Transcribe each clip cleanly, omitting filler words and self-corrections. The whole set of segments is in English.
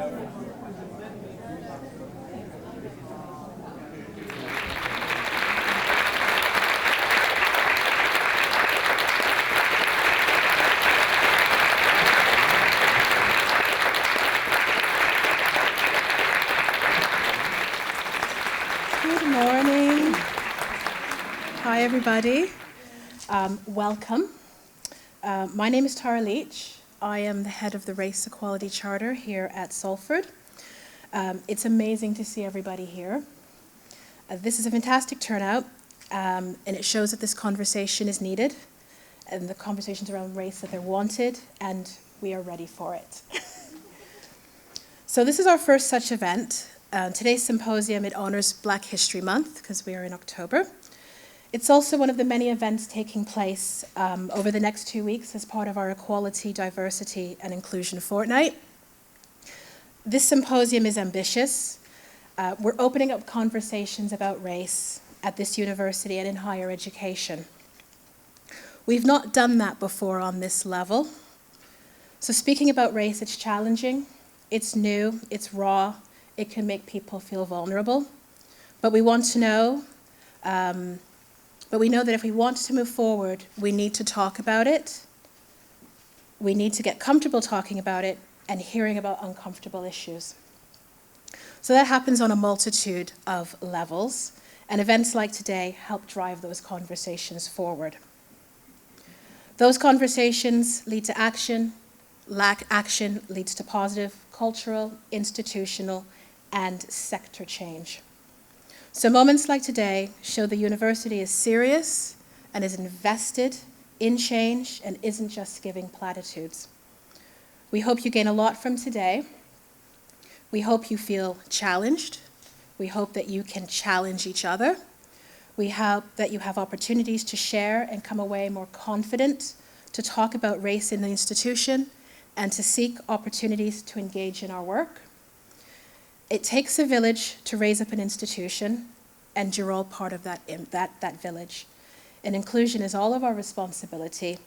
Good morning. Hi, everybody. Welcome. My name is Tara Leach. I am the head of the Race Equality Charter here at Salford. It's amazing to see everybody here. This is a fantastic turnout, and it shows that this conversation is needed, and the conversations around race that they're wanted, and we are ready for it. So this is our first such event. Today's symposium, it honors Black History Month, because we are in October. It's also one of the many events taking place over the next 2 weeks as part of our Equality, Diversity and Inclusion Fortnight. This symposium is ambitious. We're opening up conversations about race at this university and in higher education. We've not done that before on this level. So speaking about race, it's challenging, it's new, it's raw, it can make people feel vulnerable. But we want to know, but we know that if we want to move forward, we need to talk about it. We need to get comfortable talking about it and hearing about uncomfortable issues. So that happens on a multitude of levels, and events like today help drive those conversations forward. Those conversations lead to action. Action leads to positive cultural, institutional, and sector change. So moments like today show the university is serious and is invested in change and isn't just giving platitudes. We hope you gain a lot from today. We hope you feel challenged. We hope that you can challenge each other. We hope that you have opportunities to share and come away more confident to talk about race in the institution and to seek opportunities to engage in our work. It takes a village to raise up an institution, and you're all part of that village. And inclusion is all of our responsibility,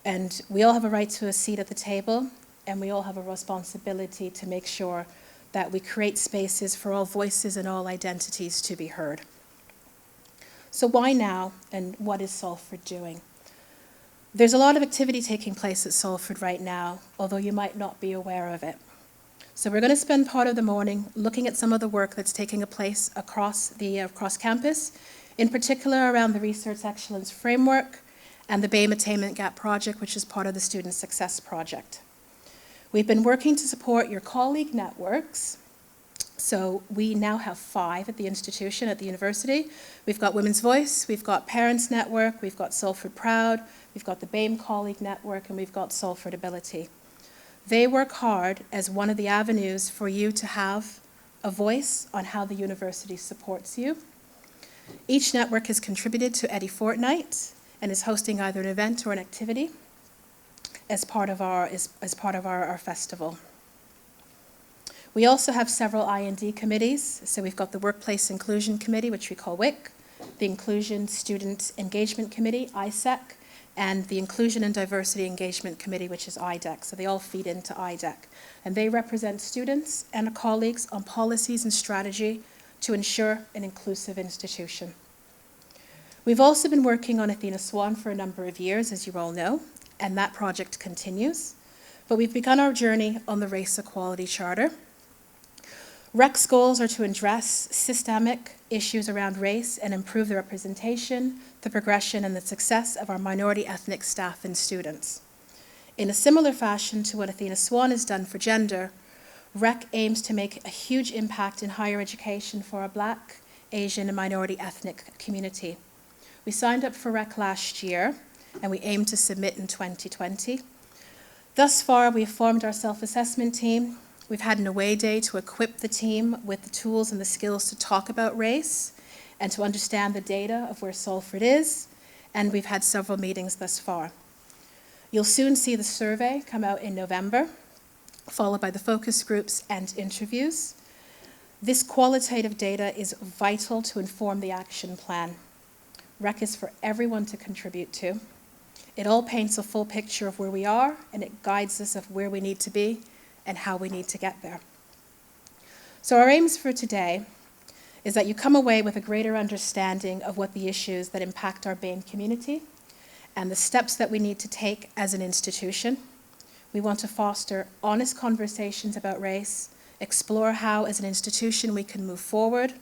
and we all have a right to a seat at the table, and we all have a responsibility to make sure that we create spaces for all voices and all identities to be heard. So why now, and what is Salford doing? There's a lot of activity taking place at Salford right now, although you might not be aware of it. So we're going to spend part of the morning looking at some of the work that's taking place across campus, in particular around the Research Excellence Framework and the BAME Attainment Gap Project, which is part of the Student Success Project. We've been working to support your colleague networks. So we now have 5 at the institution, at the university. We've got Women's Voice, we've got Parents Network, we've got Salford Proud, we've got the BAME Colleague Network, and we've got Salford Ability. They work hard as one of the avenues for you to have a voice on how the university supports you. Each network has contributed to Eddie Fortnight and is hosting either an event or an activity as part of our festival. We also have several I&D committees. So we've got the Workplace Inclusion Committee, which we call WIC, the Inclusion Student Engagement Committee, ISEC, and the Inclusion and Diversity Engagement Committee, which is IDEC. So they all feed into IDEC. And they represent students and colleagues on policies and strategy to ensure an inclusive institution. We've also been working on Athena Swan for a number of years, as you all know, and that project continues. But we've begun our journey on the Race Equality Charter. REC's goals are to address systemic issues around race and improve the representation, the progression, and the success of our minority ethnic staff and students. In a similar fashion to what Athena Swan has done for gender, REC aims to make a huge impact in higher education for our Black, Asian, and minority ethnic community. We signed up for REC last year, and we aim to submit in 2020. Thus far, we have formed our self-assessment team. We've had an away day to equip the team with the tools and the skills to talk about race and to understand the data of where Salford is, and we've had several meetings thus far. You'll soon see the survey come out in November, followed by the focus groups and interviews. This qualitative data is vital to inform the action plan. REC is for everyone to contribute to. It all paints a full picture of where we are, and it guides us of where we need to be and how we need to get there. So our aims for today is that you come away with a greater understanding of what the issues that impact our BAME community and the steps that we need to take as an institution. We want to foster honest conversations about race, explore how as an institution we can move forward.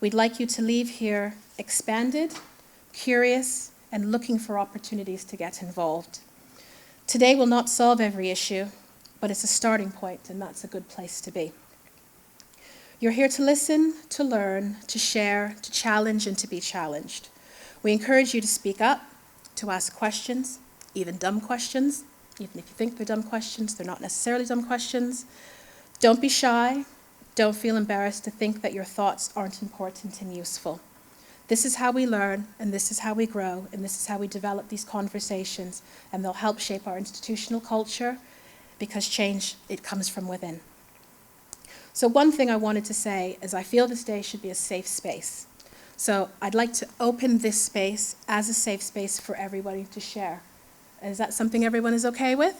We'd like you to leave here expanded, curious, and looking for opportunities to get involved. Today will not solve every issue, but it's a starting point, and that's a good place to be. You're here to listen, to learn, to share, to challenge, and to be challenged. We encourage you to speak up, to ask questions, even dumb questions. Even if you think they're dumb questions, they're not necessarily dumb questions. Don't be shy. Don't feel embarrassed to think that your thoughts aren't important and useful. This is how we learn, and this is how we grow, and this is how we develop these conversations, and they'll help shape our institutional culture, because change, it comes from within. So one thing I wanted to say is I feel this day should be a safe space. So I'd like to open this space as a safe space for everybody to share. Is that something everyone is okay with?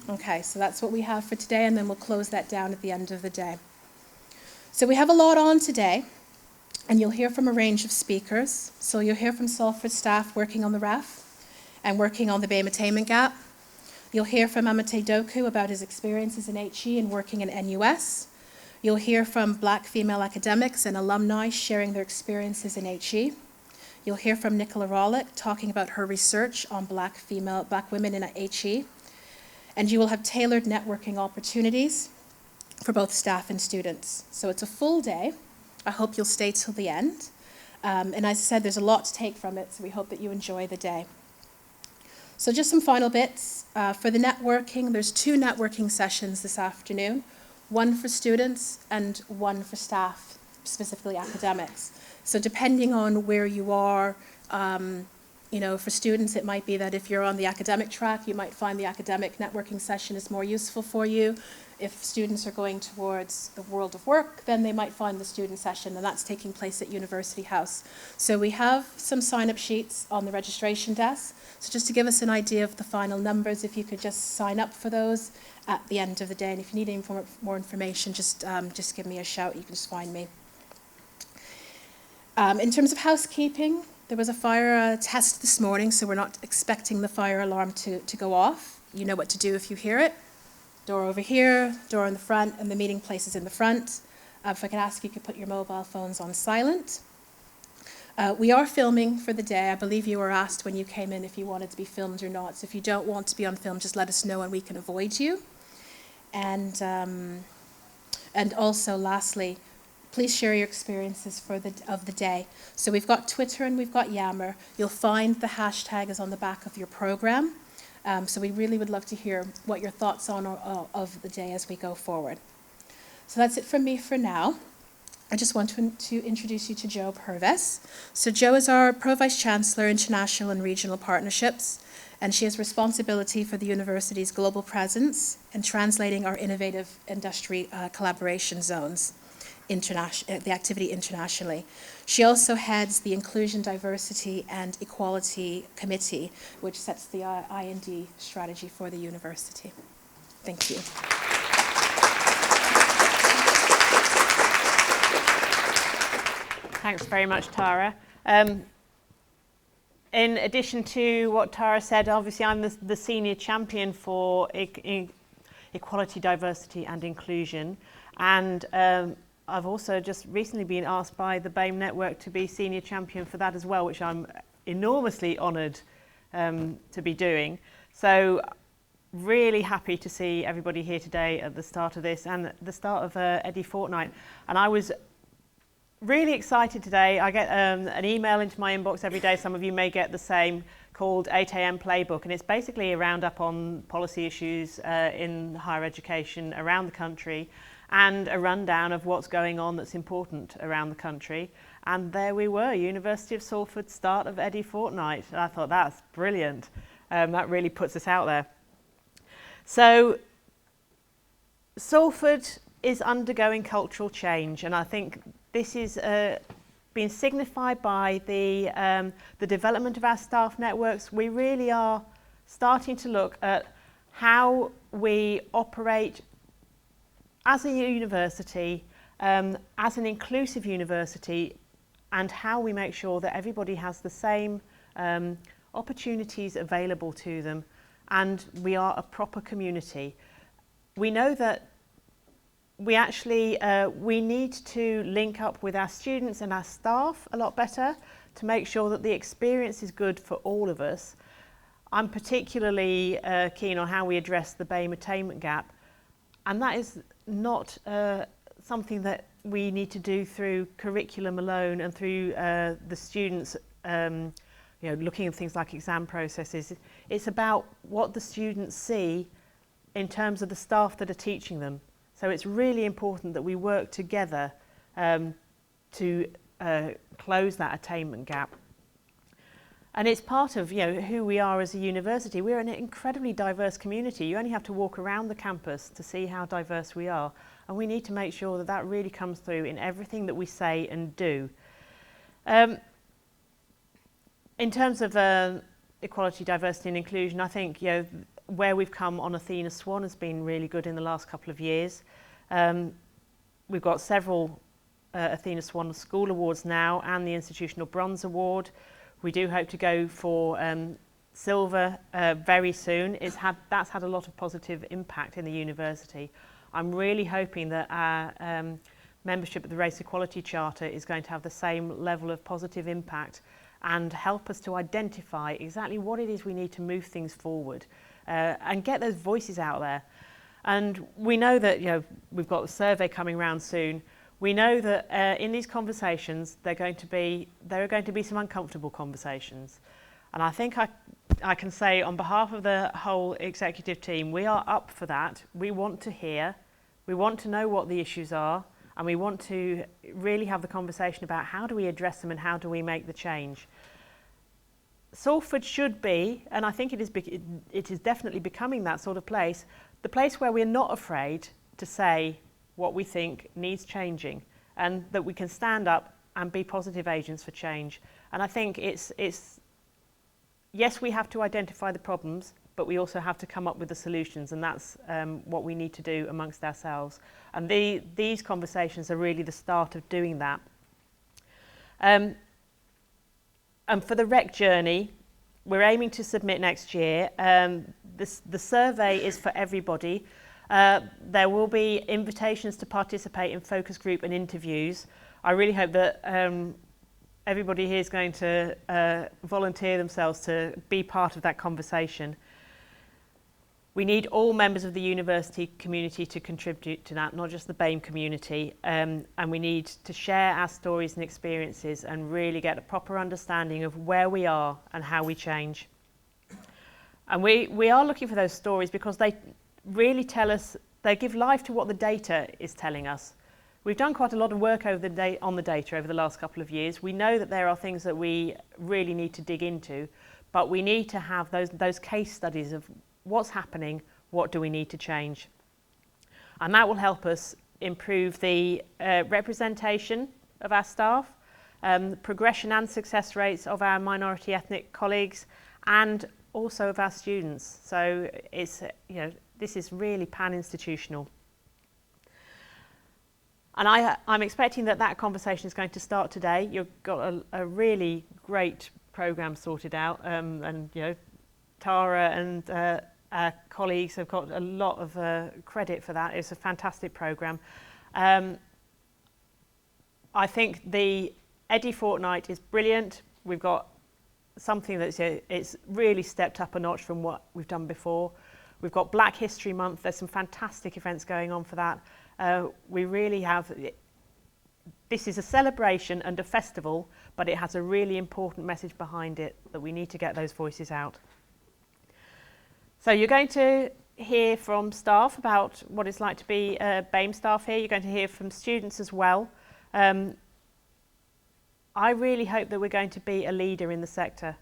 Okay, so that's what we have for today, and then we'll close that down at the end of the day. So we have a lot on today, and you'll hear from a range of speakers. So you'll hear from Salford staff working on the REF and working on the BAME attainment gap. You'll hear from Amate Doku about his experiences in HE and working in NUS. You'll hear from Black female academics and alumni sharing their experiences in HE. You'll hear from Nicola Rawlick talking about her research on Black women in HE. And you will have tailored networking opportunities for both staff and students. So it's a full day. I hope you'll stay till the end. And as I said, there's a lot to take from it, so we hope that you enjoy the day. So just some final bits. For the networking, there's 2 networking sessions this afternoon, one for students and one for staff, specifically academics. So depending on where you are, for students, it might be that if you're on the academic track, you might find the academic networking session is more useful for you. If students are going towards the world of work, then they might find the student session, and that's taking place at University House. So we have some sign-up sheets on the registration desk. So just to give us an idea of the final numbers, if you could just sign up for those at the end of the day. And if you need any more information, just give me a shout. You can just find me. In terms of housekeeping, there was a fire test this morning, so we're not expecting the fire alarm to go off. You know what to do if you hear it. Door over here, door in the front, and the meeting place is in the front. If I could ask you could put your mobile phones on silent. We are filming for the day. I believe you were asked when you came in if you wanted to be filmed or not. So if you don't want to be on film, just let us know and we can avoid you. And also, lastly, please share your experiences of the day. So we've got Twitter and we've got Yammer. You'll find the hashtag is on the back of your program. So we really would love to hear what your thoughts on of the day as we go forward. So that's it from me for now. I just want to introduce you to Jo Purves. So Jo is our Pro-Vice Chancellor, International and Regional Partnerships, and she has responsibility for the university's global presence and translating our innovative industry collaboration zones, the activity internationally. She also heads the Inclusion, Diversity and Equality Committee, which sets the I&D strategy for the university. Thank you. Thanks very much, Tara. In addition to what Tara said, obviously I'm the senior champion for equality, diversity and inclusion. And I've also just recently been asked by the BAME Network to be senior champion for that as well, which I'm enormously honoured to be doing. So really happy to see everybody here today at the start of this and the start of Eddie Fortnight. And I was really excited today. I get an email into my inbox every day, some of you may get the same, called 8 a.m. Playbook, and it's basically a roundup on policy issues in higher education around the country and a rundown of what's going on that's important around the country. And there we were, University of Salford, start of Eddie Fortnight. And I thought, that's brilliant. That really puts us out there. So Salford is undergoing cultural change, and I think this is being signified by the development of our staff networks. We really are starting to look at how we operate as a university, as an inclusive university, and how we make sure that everybody has the same opportunities available to them, and we are a proper community. We know that we need to link up with our students and our staff a lot better to make sure that the experience is good for all of us. I'm particularly keen on how we address the BAME attainment gap, and that is not something that we need to do through curriculum alone and through the students looking at things like exam processes. It's about what the students see in terms of the staff that are teaching them. So it's really important that we work together to close that attainment gap. And it's part of who we are as a university. We're an incredibly diverse community. You only have to walk around the campus to see how diverse we are. And we need to make sure that that really comes through in everything that we say and do. In terms of equality, diversity and inclusion, I think where we've come on Athena Swan has been really good in the last couple of years. We've got several Athena Swan School Awards now and the Institutional Bronze Award. We do hope to go for silver very soon. That's had a lot of positive impact in the university. I'm really hoping that our membership of the Race Equality Charter is going to have the same level of positive impact and help us to identify exactly what it is we need to move things forward and get those voices out there. And we know that we've got a survey coming around soon. We know that in these conversations there are going to be some uncomfortable conversations. And I think I can say on behalf of the whole executive team, we are up for that. We want to hear, we want to know what the issues are, and we want to really have the conversation about how do we address them and how do we make the change. Salford should be, and I think it is definitely becoming that sort of place, the place where we're not afraid to say what we think needs changing, and that we can stand up and be positive agents for change. And I think it's yes, we have to identify the problems, but we also have to come up with the solutions, and that's what we need to do amongst ourselves. And these conversations are really the start of doing that. And for the REC journey, we're aiming to submit next year. The survey is for everybody. There will be invitations to participate in focus group and interviews. I really hope that everybody here is going to volunteer themselves to be part of that conversation. We need all members of the university community to contribute to that, not just the BAME community, and we need to share our stories and experiences and really get a proper understanding of where we are and how we change. And we are looking for those stories because they really tell us, they give life to what the data is telling us. We've done quite a lot of work on the data over the last couple of years. We know that there are things that we really need to dig into, but we need to have those case studies of what's happening, what do we need to change. And that will help us improve the representation of our staff, progression and success rates of our minority ethnic colleagues, and also of our students. So it's, this is really pan-institutional. And I'm expecting that conversation is going to start today. You've got a really great programme sorted out, and Tara and our colleagues have got a lot of credit for that. It's a fantastic programme. I think the Eddie Fortnight is brilliant. We've got something that's it's really stepped up a notch from what we've done before. We've got Black History Month. There's some fantastic events going on for that. We really have, this is a celebration and a festival, but it has a really important message behind it that we need to get those voices out. So you're going to hear from staff about what it's like to be BAME staff here. You're going to hear from students as well. I really hope that we're going to be a leader in the sector.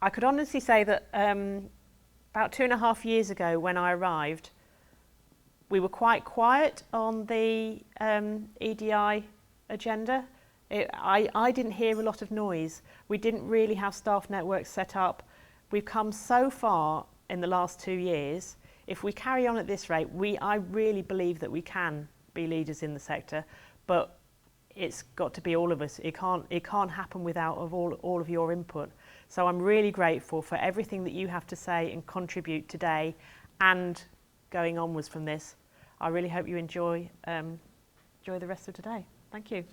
I could honestly say that about 2.5 years ago when I arrived, we were quite quiet on the EDI agenda. I didn't hear a lot of noise. We didn't really have staff networks set up. We've come so far in the last 2 years if we carry on at this rate, I really believe that we can be leaders in the sector, but it's got to be all of us. It can't happen without all of your input. So I'm really grateful for everything that you have to say and contribute today and going onwards from this. I really hope you enjoy the rest of today. Thank you.